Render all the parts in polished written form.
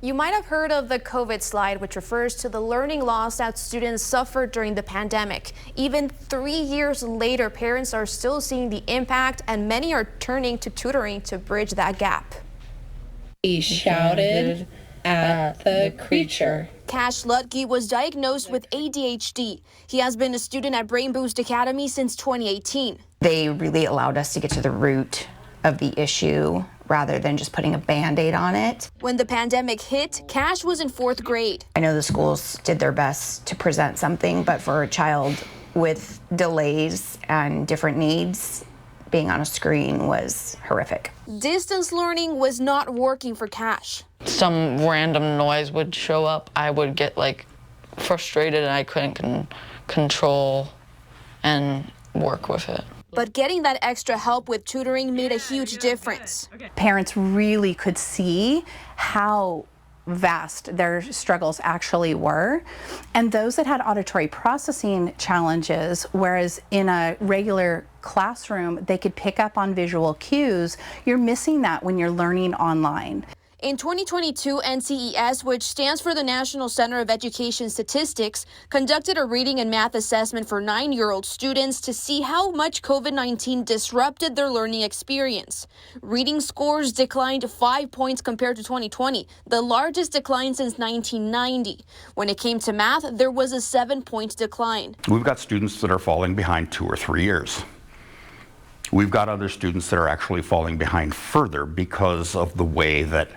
You might have heard of the COVID slide, which refers to the learning loss that students suffered during the pandemic. Even 3 years later, parents are still seeing the impact, and many are turning to tutoring to bridge that gap. He shouted at the creature. Cash Lutke was diagnosed with ADHD. He has been a student at Brain Boost Academy since 2018. They really allowed us to get to the root of the issue rather than just putting a Band-Aid on it. When the pandemic hit, Cash was in 4th grade. I know the schools did their best to present something, but for a child with delays and different needs, being on a screen was horrific. Distance learning was not working for Cash. Some random noise would show up. I would get frustrated and I couldn't control and work with it. But getting that extra help with tutoring made a huge difference. Parents really could see how vast their struggles actually were. And those that had auditory processing challenges, whereas in a regular classroom, they could pick up on visual cues, you're missing that when you're learning online. In 2022, NCES, which stands for the National Center of Education Statistics, conducted a reading and math assessment for 9-year-old students to see how much COVID-19 disrupted their learning experience. Reading scores declined 5 points compared to 2020, the largest decline since 1990. When it came to math, there was a 7-point decline. We've got students that are falling behind 2 or 3 years. We've got other students that are actually falling behind further because of the way that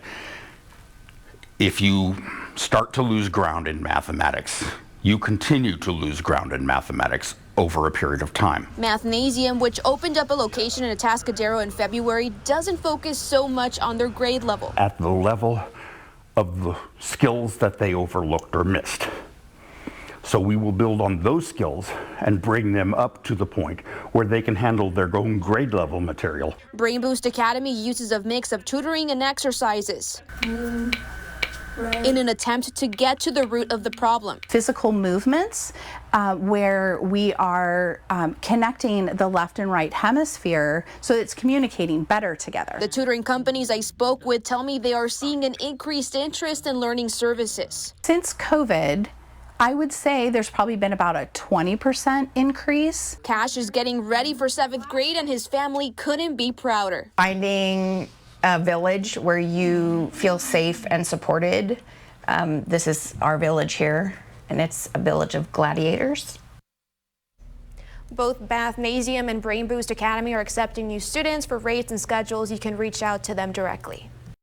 if you start to lose ground in mathematics, you continue to lose ground in mathematics over a period of time. Mathnasium, which opened up a location in Atascadero in February, doesn't focus so much on their grade level. At the level of the skills that they overlooked or missed. So we will build on those skills and bring them up to the point where they can handle their own grade level material. Brain Boost Academy uses a mix of tutoring and exercises in an attempt to get to the root of the problem. Physical movements where we are connecting the left and right hemisphere so it's communicating better together. The tutoring companies I spoke with tell me they are seeing an increased interest in learning services. Since COVID, I would say there's probably been about a 20% increase. Cash is getting ready for 7th grade and his family couldn't be prouder. Finding a village where you feel safe and supported. This is our village here, and it's a village of gladiators. Both Mathnasium and Brain Boost Academy are accepting new students. For rates and schedules, you can reach out to them directly.